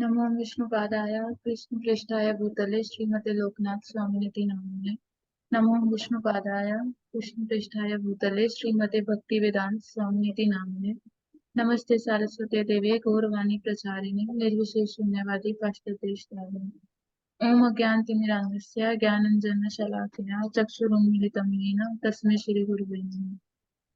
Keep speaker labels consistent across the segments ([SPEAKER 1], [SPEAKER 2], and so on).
[SPEAKER 1] नमो विष्णुपादाय कृष्णपृष्ठाय भूतले श्रीमते लोकनाथ स्वामिनिति नामिने। नमो विष्णुपादाय कृष्णपृष्ठाय भूतले श्रीमते भक्तिवेदांत स्वामिनिति नामिने। नमस्ते सारस्वते देवे गौरवाणी प्रचारिणे निर्विशेष शून्यवादी पाश्चात्यदेशतारिणे। ओम अज्ञानतिमिरान्धस्य ज्ञानाञ्जनशलाकया चक्षुरुन्मीलितं येन तस्मै श्रीगुरुवे नमः।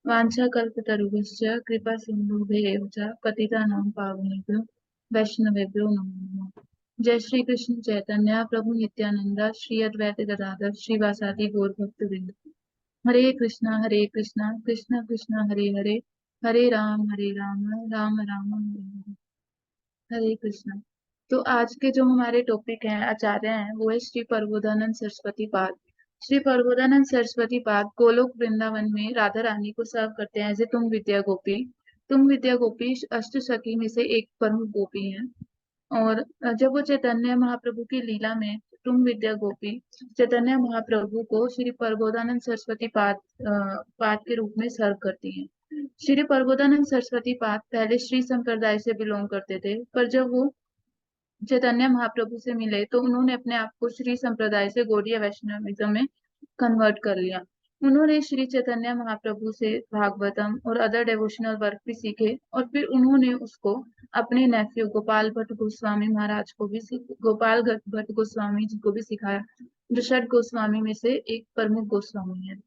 [SPEAKER 1] वाञ्छाकल्पतरुभ्यश्च कृपा सिन्धुभ्येव च पतितानां पावनेभ्यो वैष्णवेभ्यो नमो नमः। जय श्री कृष्ण चैतन्य प्रभु नित्यानंद श्री अद्वैत गदाधर श्रीवासादि गौर भक्त वृंद। हरे कृष्णा कृष्ण कृष्ण हरे हरे, हरे राम राम राम हरे हरे। हरे कृष्णा। तो आज के जो हमारे टॉपिक हैं, आचार्य हैं, वो है श्री प्रबोधानंद सरस्वती पाद। श्री प्रबोधानंद सरस्वती पाद गोलोक वृंदावन में राधा रानी को सर्व करते हैं एज ए तुंग विद्या गोपी। तुंग विद्या गोपी अष्ट सखी में से एक प्रमुख गोपी है। और जब वो चैतन्य महाप्रभु की लीला में तुंग विद्या गोपी चैतन्य महाप्रभु को श्री प्रबोधानंद सरस्वती पाद के रूप में सर्व करती हैं। श्री प्रबोधानंद सरस्वती पाद पहले श्री संप्रदाय से बिलोंग करते थे, पर जब वो चैतन्य महाप्रभु से मिले तो उन्होंने अपने आप को श्री संप्रदाय से गौड़ीय वैष्णविज्म में कन्वर्ट कर लिया। उन्होंने श्री चैतन्य महाप्रभु से भागवतम और अदर डिवोशनल वर्क भी सीखे, और फिर उन्होंने उसको अपने नेफ्यू गोपाल भट्ट गोस्वामी महाराज को भी गोपाल भट्ट गोस्वामी जी को भी सिखाया, जो षट गोस्वामी में से एक प्रमुख गोस्वामी है।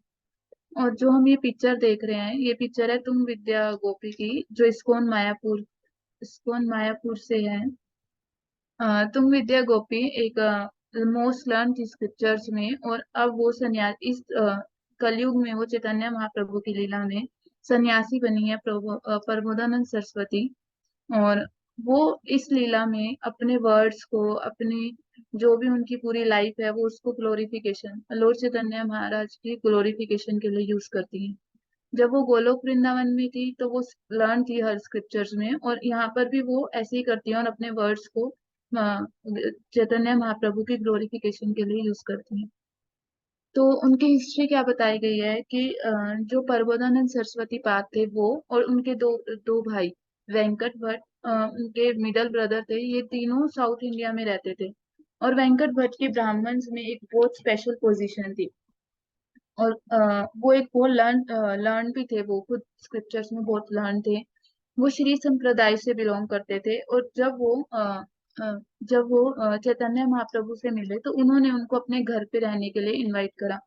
[SPEAKER 1] और जो हम ये पिक्चर देख रहे हैं, ये पिक्चर है तुंग विद्या गोपी की, जो इस्कॉन मायापुर से है। तुंग विद्या गोपी एक मोस्ट लर्न थी स्क्रिप्चर्स में, और अब वो सन्यास इस कलयुग में वो चैतन्य महाप्रभु की लीला में सन्यासी बनी है, प्रबोधानंद सरस्वती। और वो इस लीला में अपने वर्ड्स को, अपने जो भी उनकी पूरी लाइफ है, वो उसको ग्लोरिफिकेशन, लॉर्ड चैतन्य महाराज की ग्लोरिफिकेशन के लिए यूज करती है। जब वो गोलोक वृंदावन में थी तो वो लर्न थी हर स्क्रिप्चर्स में, और यहाँ पर भी वो ऐसे ही करती है और अपने वर्ड्स को चैतन्य महाप्रभु की ग्लोरिफिकेशन के लिए यूज करती है। तो उनकी हिस्ट्री क्या बताई गई है कि जो प्रबोधानंद सरस्वती पाद थे वो, और उनके दो दो भाई वेंकट भट्ट, उनके मिडल ब्रदर थे, ये तीनों साउथ इंडिया में रहते थे। और वेंकट भट्ट की ब्राह्मण्स में एक बहुत स्पेशल पोजीशन थी। और वो एक बहुत लर्न भी थे, वो खुद स्क्रिप्चर्स में बहुत लर्न थे। वो श्री संप्रदाय से बिलोंग करते थे, और जब वो चैतन्य महाप्रभु से मिले तो उन्होंने उनको अपने घर पे रहने के लिए इनवाइट करा।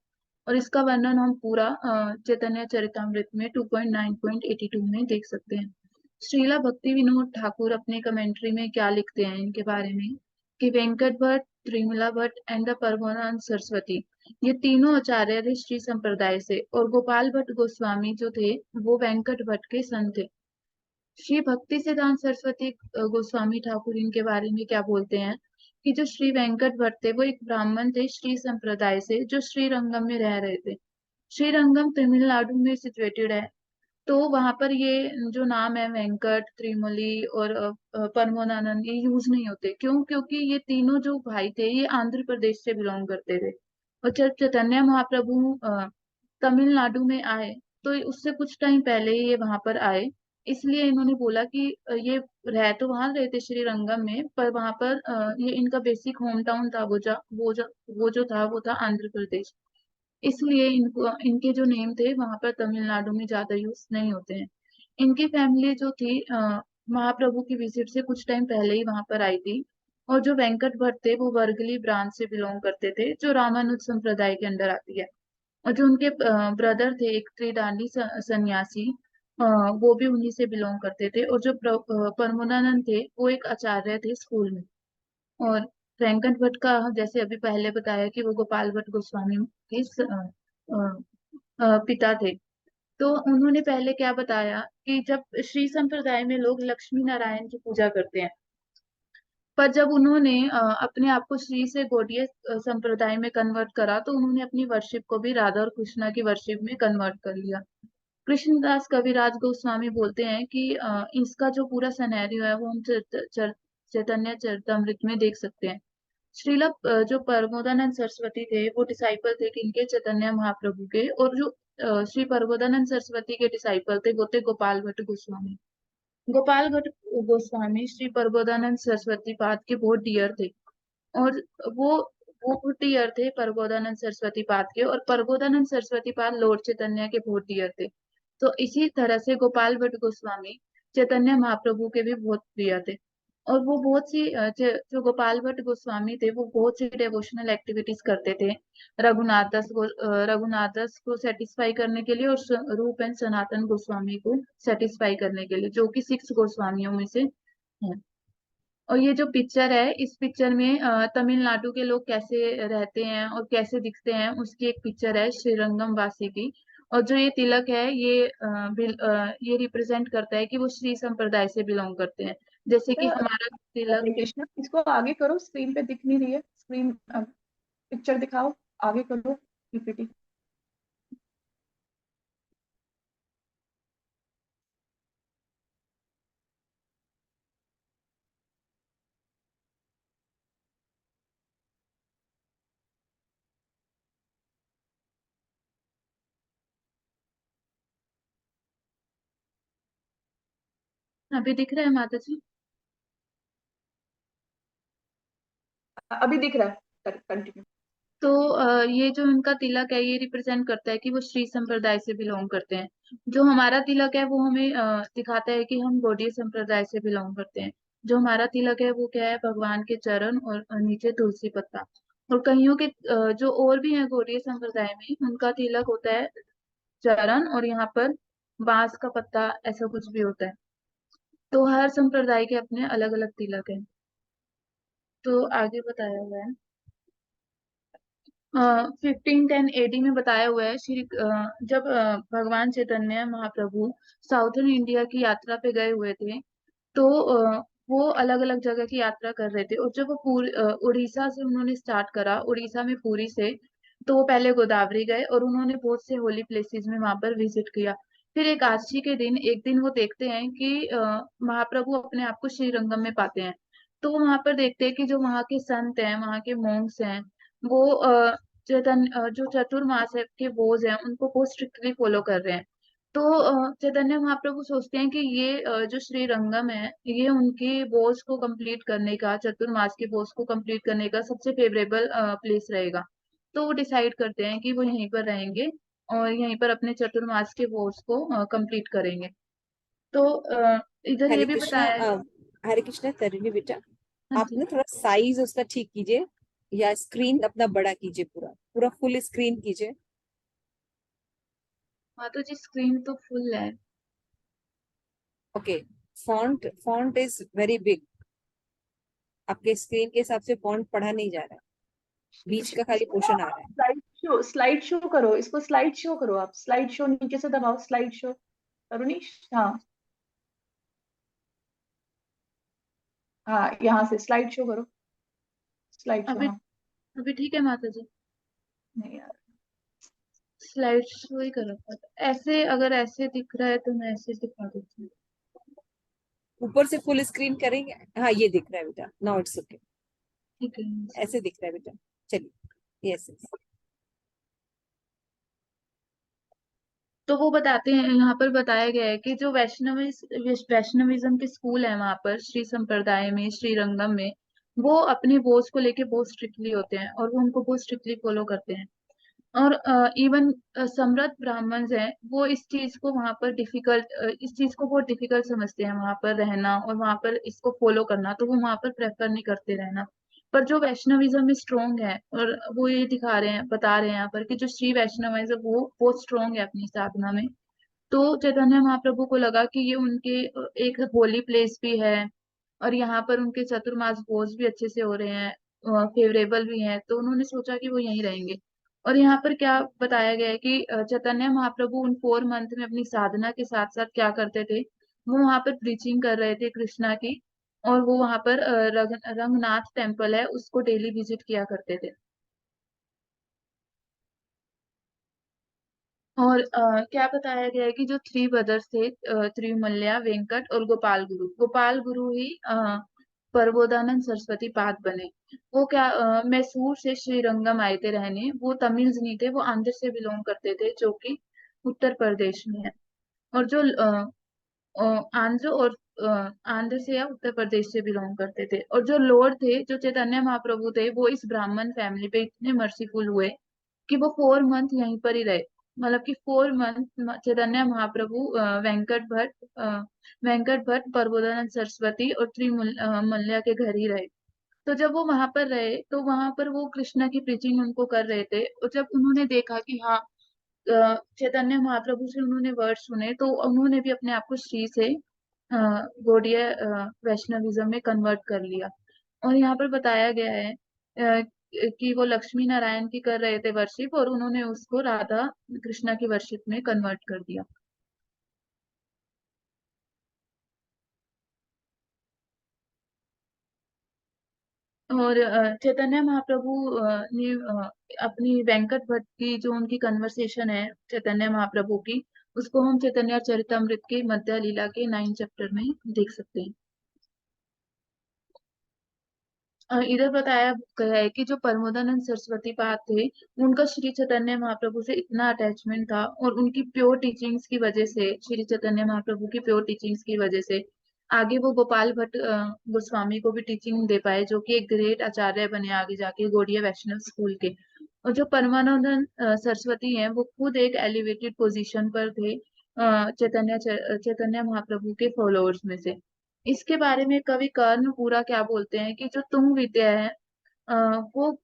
[SPEAKER 1] और इसका वर्णन हम पूरा चैतन्य चरितमृत में 2.9.82 में देख सकते हैं। श्रीला भक्ति विनोद ठाकुर अपने कमेंट्री में क्या लिखते हैं इनके बारे में, कि वेंकट भट्ट, त्रिमला भट्ट एंड द परमानंद सरस्वती, ये तीनों आचार्य थे श्री संप्रदाय से, और गोपाल भट्ट गोस्वामी जो थे वो वेंकट भट्ट के सन थे। श्री भक्ति सिद्धांत सरस्वती गोस्वामी ठाकुर इनके बारे में क्या बोलते हैं, कि जो श्री वेंकट भट्ट थे वो एक ब्राह्मण थे श्री संप्रदाय से, जो श्रीरंगम में रह रहे थे। श्रीरंगम तमिलनाडु में सिचुएटेड है। तो वहां पर ये जो नाम है वेंकट, त्रिमली और परमोनानंद, ये यूज नहीं होते। क्यों? क्योंकि ये तीनों जो भाई थे ये आंध्र प्रदेश से बिलोंग करते थे। और जब चैतन्य महाप्रभु तमिलनाडु में आए तो उससे कुछ टाइम पहले ही ये वहां पर आए। इसलिए इन्होंने बोला कि ये रह तो वहां रहे थे श्रीरंगम में, पर वहां पर ये इनका बेसिक होम टाउन था, वो जो था वो था आंध्र प्रदेश। इसलिए इनको, इनके जो नेम थे वहां पर तमिलनाडु में ज्यादा यूज नहीं होते हैं। इनकी फैमिली जो थी महाप्रभु की विजिट से कुछ टाइम पहले ही वहां पर आई थी। और जो वेंकट भट्ट थे वो वर्गली ब्रांच से बिलोंग करते थे, जो रामानुज संप्रदाय के अंदर आती है। और जो उनके ब्रदर थे एक त्रिदानी सन्यासी, वो भी उन्हीं से बिलोंग करते थे। और जो परमानंद थे वो एक आचार्य थे स्कूल में। और वेंकट भट्ट का जैसे अभी पहले बताया कि वो गोपाल भट्ट गोस्वामी के पिता थे। तो उन्होंने पहले क्या बताया कि जब श्री संप्रदाय में लोग लक्ष्मी नारायण की पूजा करते हैं, पर जब उन्होंने अपने आप को श्री से गौड़ीय संप्रदाय में कन्वर्ट करा तो उन्होंने अपनी वर्शिप को भी राधा और कृष्णा की वर्शिप में कन्वर्ट कर लिया। कृष्णदास कविराज गोस्वामी बोलते हैं कि इसका जो पूरा सिनेरियो है वो हम चैतन्य चरितमृत में देख सकते हैं। श्रीला जो प्रबोधानंद सरस्वती थे वो डिसाइपल थे किनके? चैतन्य महाप्रभु के। और जो श्री प्रबोधानंद सरस्वती के डिसाइपल थे वो थे गोपाल भट्ट गोस्वामी। गोपाल भट्ट गोस्वामी श्री प्रबोधानंद सरस्वती पाद के बहुत डियर थे। और वो वो बहुत डियर थे प्रबोधानंद सरस्वती पाद के, और प्रबोधानंद सरस्वती पाद लॉर्ड चैतन्य के बहुत डियर थे। तो इसी तरह से गोपाल भट्ट गोस्वामी चैतन्य महाप्रभु के भी बहुत प्रिय थे। और वो बहुत सी जो गोपाल भट्ट गोस्वामी थे वो बहुत सी डेवोशनल एक्टिविटीज करते थे। रघुनाथ दास को सेटिस्फाई करने के लिए, और रूप एंड सनातन गोस्वामी को सेटिस्फाई करने के लिए, जो कि 6 गोस्वामियों में से है। और ये जो पिक्चर है, इस पिक्चर में तमिलनाडु के लोग कैसे रहते हैं और कैसे दिखते हैं उसकी एक पिक्चर है श्रीरंगम वासी की। और जो ये तिलक है, ये रिप्रेजेंट करता है कि वो श्री संप्रदाय से बिलोंग करते हैं, जैसे कि हमारा तिलक।
[SPEAKER 2] हरे कृष्णा, इसको आगे करो, स्क्रीन पे दिख नहीं रही है स्क्रीन। पिक्चर दिखाओ, आगे करो पीपीटी।
[SPEAKER 1] अभी दिख रहा है माता जी?
[SPEAKER 2] अभी दिख रहा है, कंटिन्यू।
[SPEAKER 1] तो ये जो इनका तिलक है, ये रिप्रेजेंट करता है कि वो श्री संप्रदाय से बिलोंग करते हैं। जो हमारा तिलक है वो हमें दिखाता है कि हम गौड़ीय संप्रदाय से बिलोंग करते हैं। जो हमारा तिलक है वो क्या है, भगवान के चरण और नीचे तुलसी पत्ता। और कईयों के जो और भी हैं गौड़ीय संप्रदाय में, उनका तिलक होता है चरण, और यहाँ पर बांस का पत्ता, ऐसा कुछ भी होता है। तो हर संप्रदाय के अपने अलग अलग तिलक हैं। तो आगे बताया हुआ है 1510 AD में बताया हुआ है, जब भगवान चैतन्य महाप्रभु साउथर्न इंडिया की यात्रा पे गए हुए थे। तो वो अलग अलग जगह की यात्रा कर रहे थे, और जब वो उड़ीसा से उन्होंने स्टार्ट करा, उड़ीसा में पुरी से। तो वो पहले गोदावरी गए और उन्होंने बहुत से होली प्लेसेस में वहां पर विजिट किया। फिर एकादशी के दिन एक दिन वो देखते हैं कि महाप्रभु अपने आप को श्रीरंगम में पाते हैं। तो वो वहां पर देखते हैं कि जो वहाँ के संत हैं, वहाँ के मॉन्क्स हैं, वो जो चतुर्मास है के बोझ हैं उनको बहुत स्ट्रिक्टली फॉलो कर रहे हैं। तो चैतन्य महाप्रभु सोचते हैं कि ये जो श्री रंगम है, ये उनके बोझ को कंप्लीट करने का, चतुर्मास के बोझ को कंप्लीट करने का सबसे फेवरेबल प्लेस रहेगा। तो वो डिसाइड करते हैं कि वो यहीं पर रहेंगे और यहीं पर अपने चतुर्मास के बोझ को कंप्लीट करेंगे। तो इधर ये
[SPEAKER 3] हरे
[SPEAKER 1] भी
[SPEAKER 3] कृष्णा
[SPEAKER 1] बताया।
[SPEAKER 3] हरे कृष्णा तरुणी बेटा,
[SPEAKER 1] हाँ
[SPEAKER 3] आप
[SPEAKER 1] जी।
[SPEAKER 3] ना थोड़ा साइज उसका ठीक कीजिए, या स्क्रीन अपना बड़ा कीजिए, पूरा पूरा फुल स्क्रीन कीजिए।
[SPEAKER 1] हाँ तो जी, स्क्रीन तो फुल है।
[SPEAKER 3] Okay, font font is very big. आपके स्क्रीन के हिसाब से फॉन्ट पढ़ा नहीं जा रहा है, बीच का खाली पोर्शन आ रहा है।
[SPEAKER 2] स्लाइड शो करो, इसको स्लाइड शो करो, आप स्लाइड शो नीचे से दबाओ, स्लाइड शो। अरुणीश, हाँ हाँ, यहाँ से स्लाइड शो करो, स्लाइड शो,
[SPEAKER 1] अभी
[SPEAKER 2] हाँ।
[SPEAKER 1] अभी ठीक है माता जी?
[SPEAKER 2] नहीं यार,
[SPEAKER 1] स्लाइड शो ही कर रखा था ऐसे, अगर ऐसे दिख रहा है तो मैं ऐसे दिखा देती हूँ।
[SPEAKER 3] ऊपर से फुल स्क्रीन करेंगे, हाँ ये दिख रहा है बेटा, नाउ इट्स ओके,
[SPEAKER 1] ठीक है।
[SPEAKER 3] ऐसे दिख रहा है बेटा। चलिए, यस यस।
[SPEAKER 1] तो वो बताते हैं, यहाँ पर बताया गया है कि जो वैष्णविज्म के स्कूल है वहां पर श्री संप्रदाय में, श्रीरंगम में, वो अपने बोझ को लेके बहुत स्ट्रिक्टली होते हैं और वो उनको बहुत स्ट्रिक्टली फॉलो करते हैं। और इवन समृद्ध ब्राह्मण हैं, वो इस चीज को वहां पर डिफिकल्ट इस चीज को बहुत डिफिकल्ट समझते हैं वहां पर रहना और वहां पर इसको फॉलो करना, तो वो वहां पर प्रेफर नहीं करते रहना। पर जो वैष्णविज्म में स्ट्रोंग है, और वो ये दिखा रहे हैं, बता रहे हैं यहाँ पर कि जो श्री वैष्णव है वो बहुत स्ट्रोंग है अपनी साधना में। तो चैतन्य महाप्रभु को लगा कि ये उनके एक होली प्लेस भी है, और यहाँ पर उनके चतुर्मास भोज भी अच्छे से हो रहे हैं, फेवरेबल भी हैं, तो उन्होंने सोचा कि वो यहीं रहेंगे। और यहाँ पर क्या बताया गया है कि चैतन्य महाप्रभु उन 4 मंथ में अपनी साधना के साथ साथ क्या करते थे, वो वहां पर प्रीचिंग कर रहे थे कृष्णा की। और वो वहां पर रंगनाथ टेम्पल है, उसको डेली विजिट किया करते थे। और क्या बताया गया है कि जो 3 ब्रदर्स थे, त्रिमल्ल्या, वेंकट और गोपाल गुरु ही प्रबोधानंद सरस्वती पाद बने। वो क्या मैसूर से श्रीरंगम आए थे रहने। वो तमिल्स नहीं थे, वो आंध्र से बिलोंग करते थे, जो कि उत्तर प्रदेश में है। और जो आंध्र और आंध्र से या उत्तर प्रदेश से बिलोंग करते थे। और जो लॉर्ड थे, जो चैतन्य महाप्रभु थे, वो इस ब्राह्मण फैमिली पे इतने मर्सीफुल हुए कि वो 4 मंथ यहीं पर ही रहे। मतलब कि 4 मंथ चैतन्य महाप्रभु वेंकट भट्ट, प्रबोधानंद सरस्वती और मल्ल्या के घर ही रहे। तो जब वो वहां पर रहे तो वहां पर वो कृष्णा की प्रीचिंग उनको कर रहे थे। और जब उन्होंने देखा कि हाँ, चैतन्य महाप्रभु से उन्होंने वर्ड सुने, तो उन्होंने भी अपने आप को श्री से गौड़ीय वैष्णविज्म में कन्वर्ट कर लिया। और यहाँ पर बताया गया है कि वो लक्ष्मी नारायण की कर रहे थे वर्शिप, और उन्होंने उसको राधा कृष्णा की वर्शिप में कन्वर्ट कर दिया। और चैतन्य महाप्रभु ने अपनी वेंकट भट्ट की जो उनकी कन्वर्सेशन है चैतन्य महाप्रभु की, उसको हम चैतन्य चरितमृत के मध्य लीला के 9 चैप्टर में देख सकते हैं। इधर बताया गया है कि जो परमोदानंद सरस्वती पाद थे, उनका श्री चैतन्य महाप्रभु से इतना अटैचमेंट था, और उनकी प्योर टीचिंग्स की वजह से, श्री चैतन्य महाप्रभु की प्योर टीचिंग्स की वजह से आगे वो गोपाल भट्ट गोस्वामी को भी टीचिंग दे पाए, जो कि एक ग्रेट आचार्य बने आगे जाके गौड़ीय वैष्णव स्कूल के। और जो परमानंद सरस्वती हैं, वो खुद एक एलिवेटेड पोजीशन पर थे चैतन्य महाप्रभु के फॉलोअर्स में से। इसके बारे में कवि कर्ण पूरा क्या बोलते हैं कि जो तुंग विद्या है, अ, वो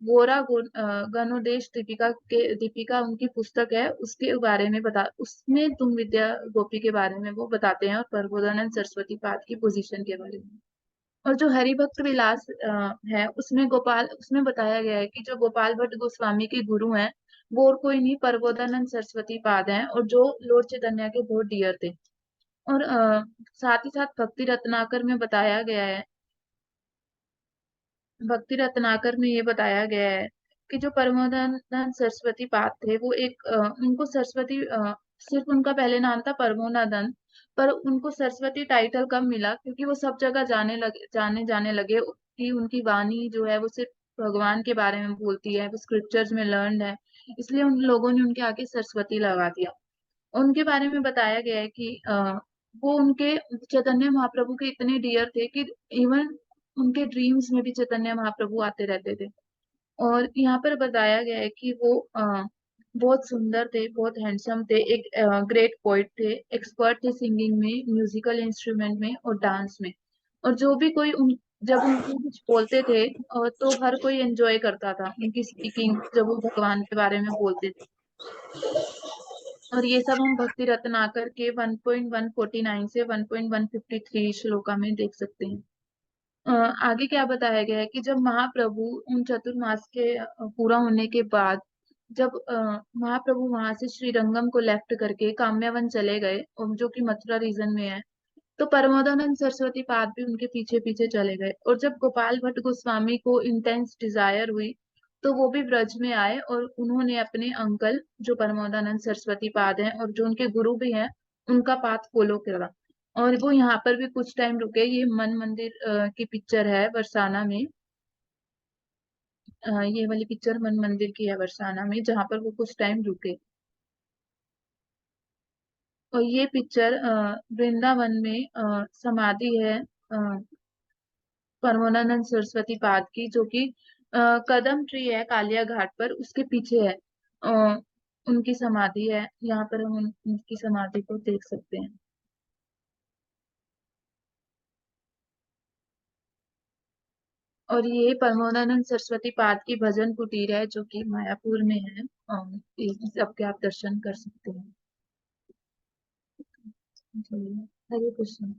[SPEAKER 1] गणोदेश दीपिका उनकी पुस्तक है, उसके बारे में उसमें तुंग विद्या गोपी के बारे में वो बताते हैं, और प्रबोधानंद सरस्वती पाद की पोजीशन के बारे में। और जो हरिभक्त विलास है, उसमें बताया गया है कि जो गोपाल भट्ट गोस्वामी के गुरु हैं, वो और कोई नहीं, प्रबोधानंद सरस्वती पाद हैं, और जो लॉर्ड चैतन्य के बहुत डियर थे। और साथ ही साथ भक्ति रत्नाकर में ये बताया गया है कि जो परमोदानंद सरस्वती पाद थे, वो उनको सरस्वती सिर्फ उनका पहले नाम था परमोनानंद, पर उनको सरस्वती टाइटल कब मिला, क्योंकि वो सब जगह जाने जाने लगे कि उनकी वाणी जो है वो सिर्फ भगवान के बारे में बोलती है, वो स्क्रिप्चर्स में लर्न्ड है, इसलिए उन लोगों ने उनके आगे सरस्वती लगा दिया। उनके बारे में बताया गया है कि वो उनके चैतन्य महाप्रभु के इतने डियर थे कि इवन उनके ड्रीम्स में भी चैतन्य महाप्रभु आते रहते थे। और यहाँ पर बताया गया है कि वो बहुत सुंदर थे, बहुत हैंडसम थे, एक ग्रेट पोइट थे, एक्सपर्ट थे सिंगिंग में, म्यूजिकल इंस्ट्रूमेंट में और डांस में। और जो भी कोई जब उनको कुछ बोलते थे, तो हर कोई एंजॉय करता था उनकी स्पीकिंग, जब वो भगवान के बारे में बोलते थे। और ये सब हम भक्ति रत्नाकर के 1.149 से 1.153 श्लोका में देख सकते हैं। आगे क्या बताया गया है कि जब महाप्रभु उन चतुर्मास के पूरा होने के बाद, जब महाप्रभु वहां से श्रीरंगम को लेफ्ट करके काम्यावन चले गए, और जो कि मथुरा रीजन में है, तो परमोदानंद सरस्वती पाद भी उनके पीछे पीछे चले गए। और जब गोपाल भट्ट गोस्वामी को इंटेंस डिजायर हुई, तो वो भी ब्रज में आए, और उन्होंने अपने अंकल जो परमोदानंद सरस्वती पाद हैं और जो उनके गुरु भी हैं, उनका पाथ फॉलो करा। और वो यहाँ पर भी कुछ टाइम रुके। ये मन मंदिर की पिक्चर है बरसाना में। ये वाली पिक्चर मन मंदिर की है बरसाना में, जहाँ पर वो कुछ टाइम रुके। और ये पिक्चर वृंदावन में समाधि है परमानंद सरस्वती पाद की, जो कि कदम ट्री है कालिया घाट पर, उसके पीछे है। उनकी समाधि है, यहाँ पर हम उनकी समाधि को देख सकते हैं। और ये परमानंद सरस्वती पाद की भजन कुटीर है, जो कि मायापुर में है। इस सबके आप दर्शन कर सकते हैं। जी, हरे कृष्ण।